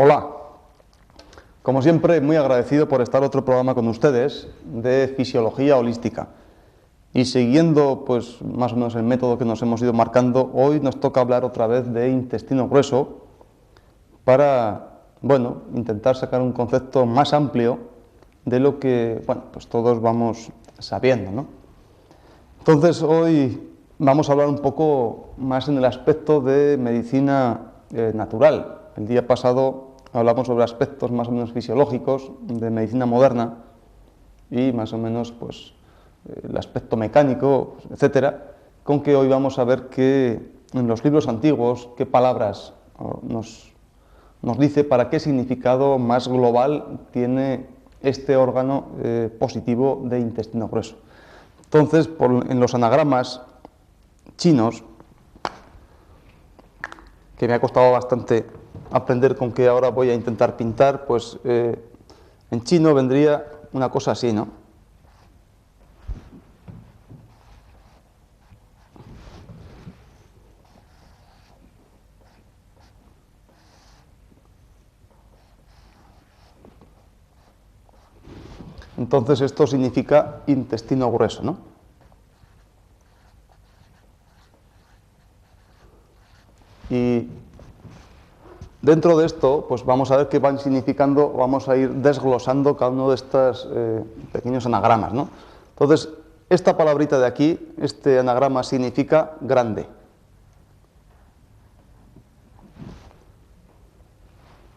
Hola, como siempre muy agradecido por estar otro programa con ustedes de fisiología holística. Y siguiendo pues más o menos el método que nos hemos ido marcando, hoy nos toca hablar otra vez de intestino grueso para, bueno, intentar sacar un concepto más amplio de lo que, bueno, pues todos vamos sabiendo, ¿no? Entonces hoy vamos a hablar un poco más en el aspecto de medicina natural. El día pasado hablamos sobre aspectos más o menos fisiológicos de medicina moderna y más o menos pues el aspecto mecánico, etcétera, con que hoy vamos a ver que en los libros antiguos qué palabras nos dice para qué significado más global tiene este órgano positivo de intestino grueso. Entonces, en los anagramas chinos, que me ha costado bastante aprender con que ahora voy a intentar pintar, pues en chino vendría una cosa así, ¿no? Entonces esto significa intestino grueso, ¿no? Y dentro de esto, pues vamos a ver qué van significando, vamos a ir desglosando cada uno de estos pequeños anagramas, ¿no? Entonces, esta palabrita de aquí, este anagrama significa grande.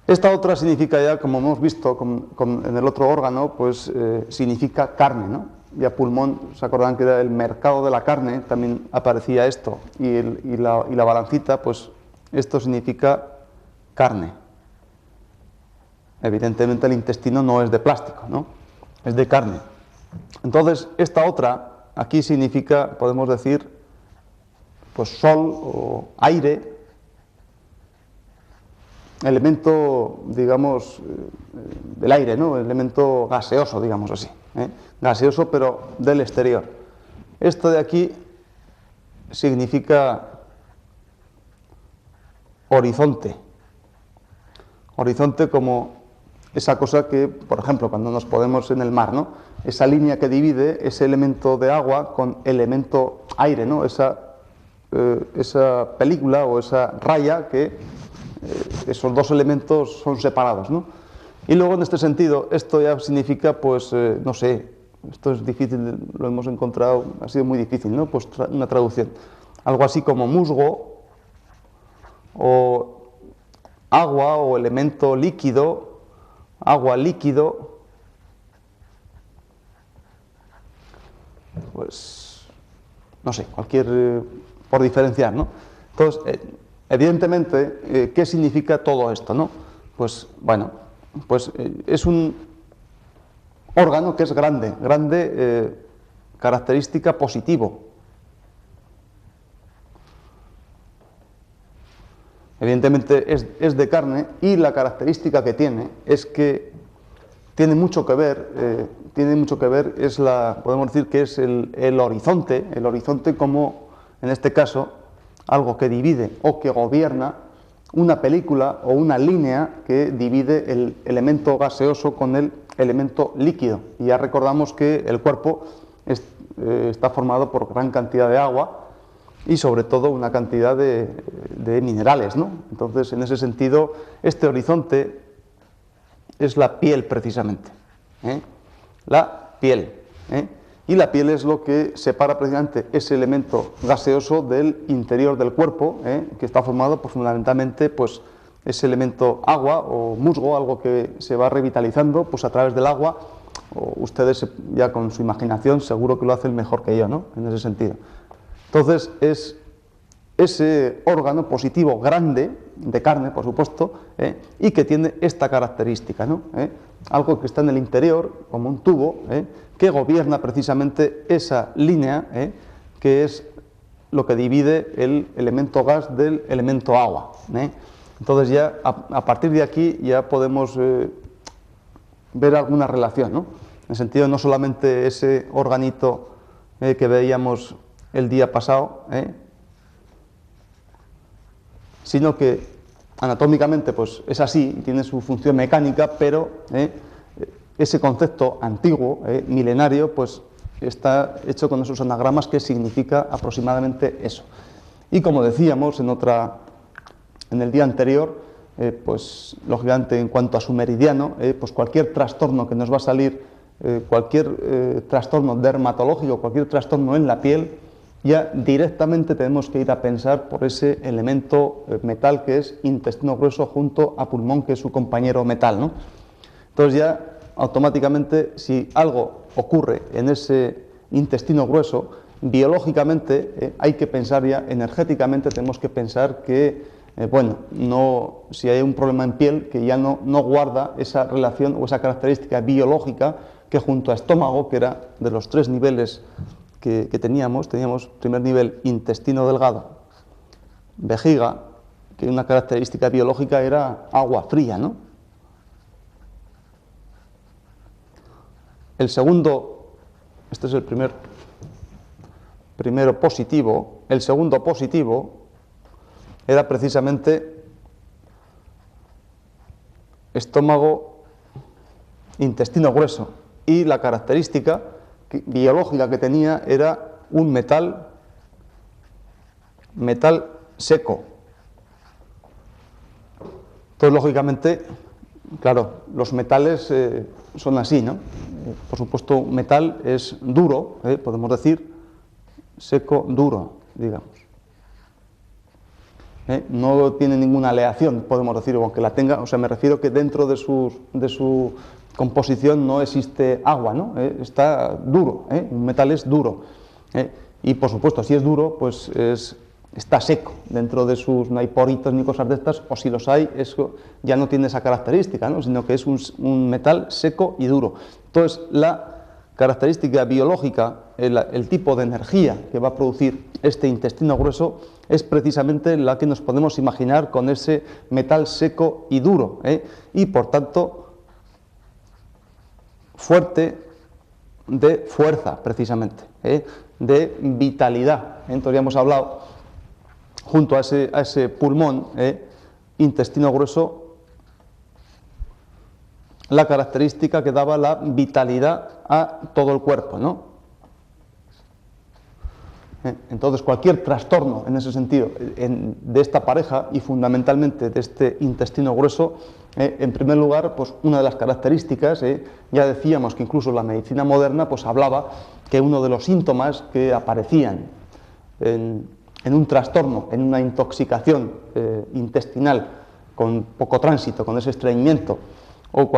Esta otra significa ya, como hemos visto en el otro órgano, pues significa carne, ¿no? Y a pulmón, ¿se acordan que era el mercado de la carne? También aparecía esto. Y la balancita, pues esto significa carne. Evidentemente el intestino no es de plástico, ¿no? Es de carne. Entonces, esta otra, aquí significa, podemos decir, pues sol o aire, elemento, digamos, del aire, ¿no? Elemento gaseoso, digamos así, ¿eh? Gaseoso, pero del exterior. Esto de aquí significa horizonte. Horizonte como esa cosa que, por ejemplo, cuando nos ponemos en el mar, ¿no? Esa línea que divide ese elemento de agua con elemento aire, ¿no? Esa película o esa raya que esos dos elementos son separados, ¿no? Y luego en este sentido esto ya significa, pues, no sé, esto es difícil, lo hemos encontrado, ha sido muy difícil, ¿no? Pues una traducción, algo así como musgo o agua o elemento líquido, agua líquido, pues, no sé, cualquier, por diferenciar, ¿no? Entonces, evidentemente, ¿qué significa todo esto, no? Pues, bueno, pues es un órgano que es grande, característica positivo. Evidentemente es de carne y la característica que tiene es que tiene mucho que ver, es podemos decir que es el horizonte como, en este caso, algo que divide o que gobierna una película o una línea que divide el elemento gaseoso con el elemento líquido. Y ya recordamos que el cuerpo está formado por gran cantidad de agua y sobre todo una cantidad de minerales, ¿no? Entonces, en ese sentido, este horizonte es la piel precisamente, ¿eh? La piel, ¿eh? Y la piel es lo que separa precisamente ese elemento gaseoso del interior del cuerpo, que está formado pues, fundamentalmente pues, ese elemento agua o musgo, algo que se va revitalizando pues, a través del agua. O ustedes ya con su imaginación seguro que lo hacen mejor que yo, ¿no? En ese sentido. Entonces es ese órgano positivo grande, de carne por supuesto, y que tiene esta característica, ¿no? Algo que está en el interior, como un tubo, que gobierna precisamente esa línea, que es lo que divide el elemento gas del elemento agua. Entonces ya a partir de aquí ya podemos ver alguna relación, ¿no? En el sentido no solamente ese organito que veíamos el día pasado, sino que anatómicamente pues es así, tiene su función mecánica, pero ese concepto antiguo, milenario, pues está hecho con esos anagramas que significa aproximadamente eso. Y como decíamos en el día anterior, pues lógicamente en cuanto a su meridiano, pues cualquier trastorno que nos va a salir, cualquier trastorno dermatológico, cualquier trastorno en la piel, ya directamente tenemos que ir a pensar por ese elemento metal que es intestino grueso junto a pulmón, que es su compañero metal, ¿no? Entonces ya automáticamente, si algo ocurre en ese intestino grueso, biológicamente hay que pensar ya, energéticamente tenemos que pensar que, bueno, si hay un problema en piel que ya no guarda esa relación o esa característica biológica que junto a estómago, que era de los 3 niveles que teníamos primer nivel intestino delgado, vejiga, que una característica biológica era agua fría, ¿no? El segundo, este es el primero positivo, el segundo positivo era precisamente estómago, intestino grueso, y la característica biológica que tenía era un metal seco. Entonces, lógicamente, claro, los metales son así, ¿no? Por supuesto, metal es duro, podemos decir, seco, duro, digamos. No tiene ninguna aleación, podemos decir, aunque la tenga, o sea, me refiero que dentro de su composición no existe agua, ¿no? Está duro, un metal es duro. Y por supuesto, si es duro, pues está seco, dentro de no hay poritos ni cosas de estas, o si los hay, eso ya no tiene esa característica, ¿no? Sino que es un metal seco y duro. Entonces, la característica biológica, el tipo de energía que va a producir este intestino grueso es precisamente la que nos podemos imaginar con ese metal seco y duro, y por tanto fuerte, de fuerza precisamente, de vitalidad. Entonces ya hemos hablado, junto a ese pulmón, intestino grueso, la característica que daba la vitalidad a todo el cuerpo, ¿no? Entonces cualquier trastorno en ese sentido de esta pareja y fundamentalmente de este intestino grueso, en primer lugar, pues una de las características, ya decíamos que incluso la medicina moderna pues hablaba que uno de los síntomas que aparecían en un trastorno, en una intoxicación intestinal con poco tránsito, con ese estreñimiento o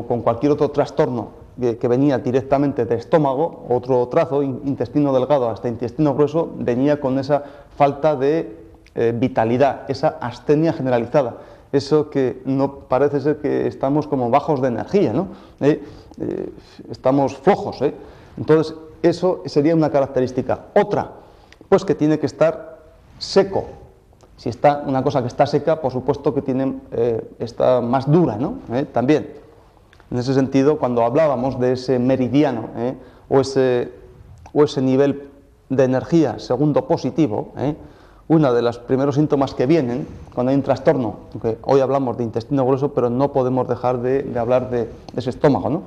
con cualquier otro trastorno que venía directamente de estómago, otro trazo, intestino delgado hasta intestino grueso, venía con esa falta de vitalidad, esa astenia generalizada, eso que no parece ser que estamos como bajos de energía, ¿no? Estamos flojos, Entonces eso sería una característica. Otra, pues que tiene que estar seco. Si está una cosa que está seca, por supuesto que está más dura, ¿no? También. En ese sentido, cuando hablábamos de ese meridiano o ese nivel de energía segundo positivo, uno de los primeros síntomas que vienen cuando hay un trastorno, aunque hoy hablamos de intestino grueso, pero no podemos dejar de hablar de ese estómago, ¿no?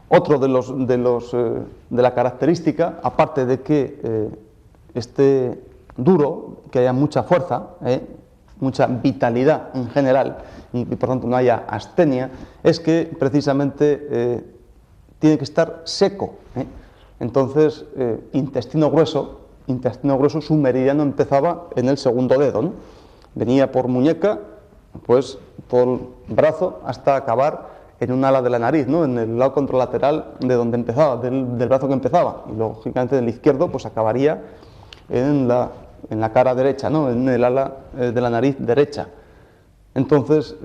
Otro de la característica, aparte de que esté duro, que haya mucha fuerza, mucha vitalidad en general, y por tanto no haya astenia, es que precisamente tiene que estar seco. Entonces, intestino grueso, su meridiano empezaba en el segundo dedo, ¿no? Venía por muñeca, pues por el brazo, hasta acabar en un ala de la nariz, ¿no? En el lado contralateral de donde empezaba, del brazo que empezaba, y lógicamente en el izquierdo pues acabaría en la cara derecha, ¿no? En el ala de la nariz derecha. Entonces,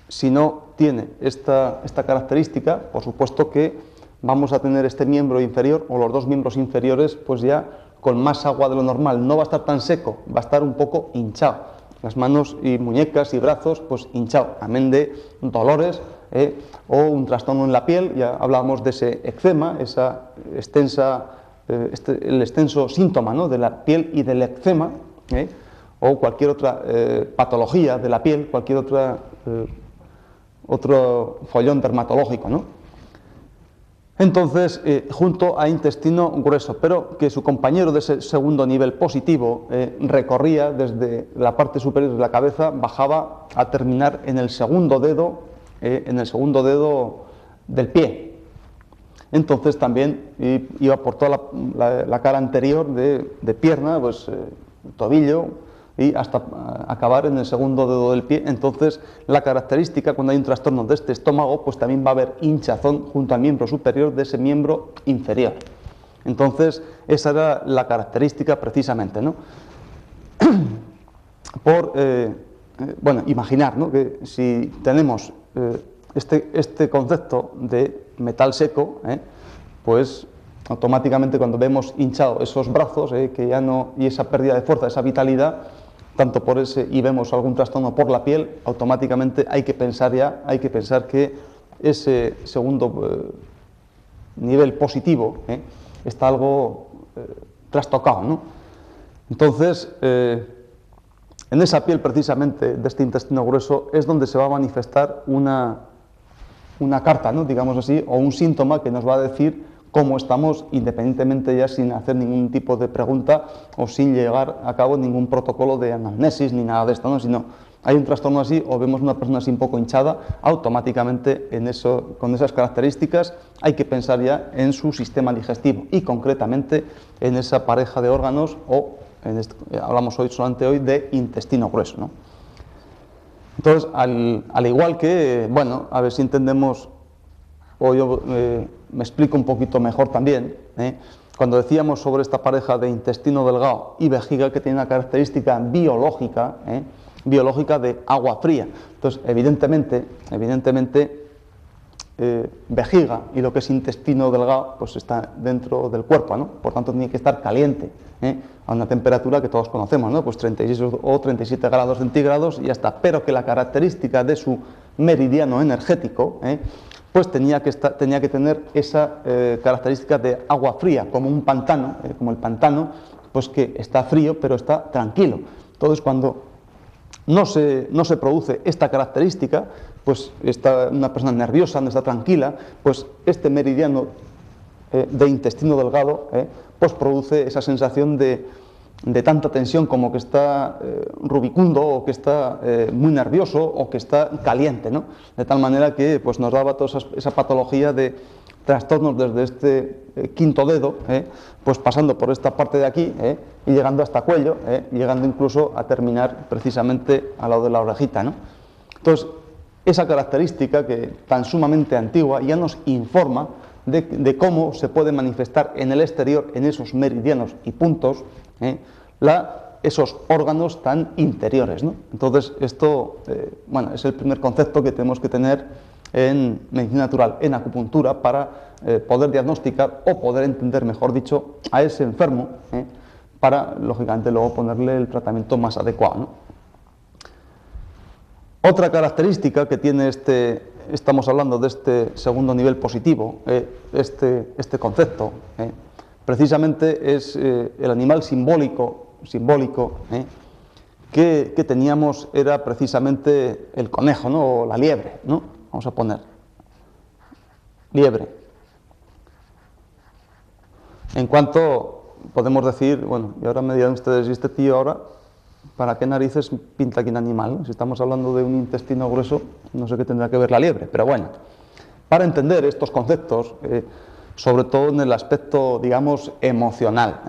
si no tiene esta característica, por supuesto que vamos a tener este miembro inferior o los dos miembros inferiores pues ya con más agua de lo normal. No va a estar tan seco, va a estar un poco hinchado. Las manos y muñecas y brazos pues hinchado, amén de dolores o un trastorno en la piel. Ya hablábamos de ese eczema, esa extensa el extenso síntoma, ¿no? De la piel y del eczema, o cualquier otra patología de la piel, cualquier otro follón dermatológico, ¿no? Entonces, junto a intestino grueso, pero que su compañero de ese segundo nivel positivo recorría desde la parte superior de la cabeza, bajaba a terminar en el segundo dedo del pie. Entonces también iba por toda la cara anterior de pierna, pues tobillo, y hasta acabar en el segundo dedo del pie. Entonces la característica cuando hay un trastorno de este estómago, pues también va a haber hinchazón junto al miembro superior de ese miembro inferior. Entonces esa era la característica precisamente, ¿no? Bueno, imaginar, ¿no?, que si tenemos este concepto de metal seco, pues automáticamente cuando vemos hinchados esos brazos, que ya no, y esa pérdida de fuerza, esa vitalidad, tanto por ese, y vemos algún trastorno por la piel, automáticamente hay que pensar que ese segundo nivel positivo está algo trastocado, ¿no? Entonces, en esa piel precisamente de este intestino grueso es donde se va a manifestar una carta, ¿no?, digamos así, o un síntoma que nos va a decir cómo estamos, independientemente ya sin hacer ningún tipo de pregunta o sin llevar a cabo ningún protocolo de anamnesis ni nada de esto, ¿no?, sino hay un trastorno así o vemos una persona así un poco hinchada, automáticamente con esas características hay que pensar ya en su sistema digestivo y concretamente en esa pareja de órganos o hablamos solamente hoy de intestino grueso, ¿no? Entonces, al igual que, bueno, a ver si entendemos, o yo me explico un poquito mejor también, cuando decíamos sobre esta pareja de intestino delgado y vejiga que tiene una característica biológica de agua fría. Entonces, evidentemente, vejiga y lo que es intestino delgado pues está dentro del cuerpo, ¿no? Por tanto tiene que estar caliente, a una temperatura que todos conocemos, ¿no? Pues 36 o 37 grados centígrados y ya está, pero que la característica de su meridiano energético pues tenía que tener esa característica de agua fría, como un pantano, como el pantano, pues que está frío pero está tranquilo. Entonces cuando no se produce esta característica, pues está una persona nerviosa, no está tranquila, pues este meridiano de intestino delgado pues produce esa sensación de tanta tensión como que está rubicundo o que está muy nervioso o que está caliente, ¿no? De tal manera que pues, nos daba toda esa patología de trastornos desde este quinto dedo, pues pasando por esta parte de aquí y llegando hasta cuello, llegando incluso a terminar precisamente al lado de la orejita, ¿no? Entonces, esa característica que tan sumamente antigua ya nos informa de cómo se puede manifestar en el exterior, en esos meridianos y puntos, esos órganos tan interiores, ¿no? Entonces, esto bueno, es el primer concepto que tenemos que tener en medicina natural, en acupuntura, para poder diagnosticar o poder entender, mejor dicho, a ese enfermo, para, lógicamente, luego ponerle el tratamiento más adecuado, ¿no? Otra característica que tiene estamos hablando de este segundo nivel positivo, este concepto, precisamente es el animal simbólico que teníamos era precisamente el conejo, ¿no?, o la liebre, ¿no? Vamos a poner liebre. En cuanto podemos decir, bueno, y ahora me dirán ustedes, ¿y este tío ahora para qué narices pinta aquí un animal, ¿no? Si estamos hablando de un intestino grueso, no sé qué tendrá que ver la liebre, pero bueno, para entender estos conceptos, sobre todo en el aspecto, digamos, emocional,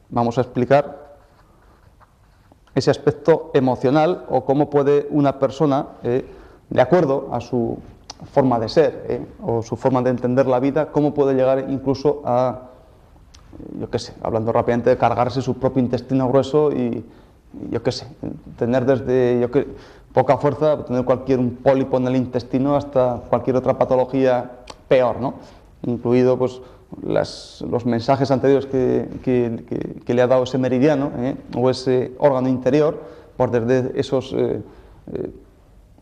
vamos a explicar ese aspecto emocional o cómo puede una persona, de acuerdo a su forma de ser o su forma de entender la vida, cómo puede llegar incluso a, yo qué sé, hablando rápidamente, de cargarse su propio intestino grueso y, yo qué sé, tener desde poca fuerza, tener un pólipo en el intestino hasta cualquier otra patología peor, ¿no? Incluido pues los mensajes anteriores que le ha dado ese meridiano o ese órgano interior, pues desde esos,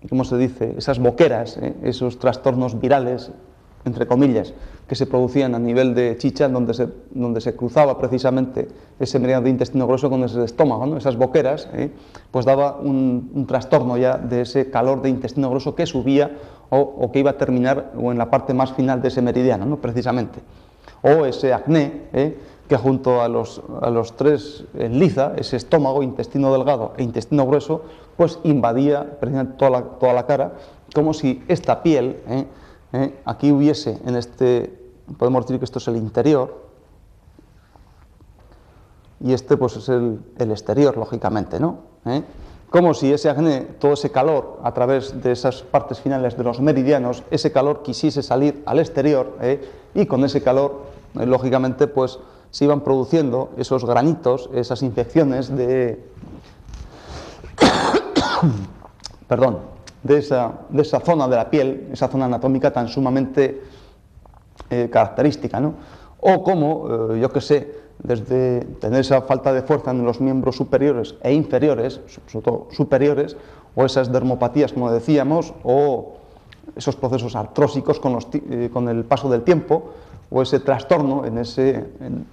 ¿cómo se dice?, esas boqueras, esos trastornos virales entre comillas, que se producían a nivel de chicha, donde se cruzaba precisamente ese meridiano de intestino grueso con ese estómago, ¿no? Esas boqueras, pues daba un trastorno ya de ese calor de intestino grueso que subía o que iba a terminar o en la parte más final de ese meridiano, ¿no? Precisamente. O ese acné, que junto a los tres liza, ese estómago, intestino delgado e intestino grueso, pues invadía precisamente toda la cara, como si esta piel, aquí hubiese en este, podemos decir que esto es el interior, y este pues es el exterior, lógicamente, ¿no? Como si ese acné, todo ese calor a través de esas partes finales de los meridianos, ese calor quisiese salir al exterior, y con ese calor, lógicamente, pues se iban produciendo esos granitos, esas infecciones de perdón, de esa zona de la piel, esa zona anatómica tan sumamente característica, ¿no? O como, yo qué sé, desde tener esa falta de fuerza en los miembros superiores e inferiores, sobre todo superiores, o esas dermopatías, como decíamos, o esos procesos artrósicos con el paso del tiempo, o ese trastorno en ese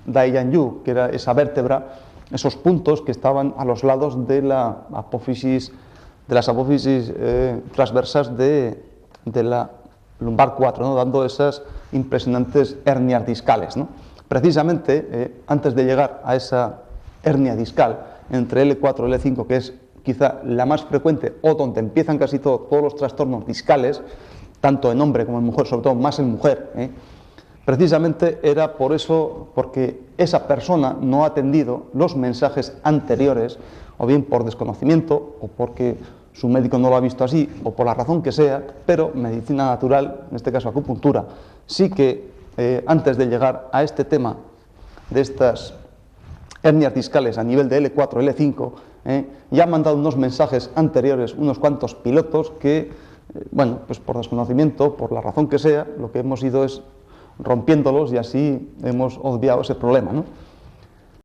Dai-Yan-Yu, que era esa vértebra, esos puntos que estaban a los lados de la apófisis, de las apófisis transversas de la lumbar 4, ¿no? Dando esas impresionantes hernias discales, ¿no? Precisamente, antes de llegar a esa hernia discal entre L4 y L5, que es quizá la más frecuente o donde empiezan casi todos los trastornos discales, tanto en hombre como en mujer, sobre todo más en mujer, precisamente era por eso, porque esa persona no ha atendido los mensajes anteriores, o bien por desconocimiento, o porque su médico no lo ha visto así, o por la razón que sea, pero medicina natural, en este caso acupuntura, sí que antes de llegar a este tema de estas hernias discales a nivel de L4, L5, ya han mandado unos mensajes anteriores, unos cuantos pilotos que, bueno, pues por desconocimiento, por la razón que sea, lo que hemos ido es rompiéndolos y así hemos obviado ese problema, ¿no?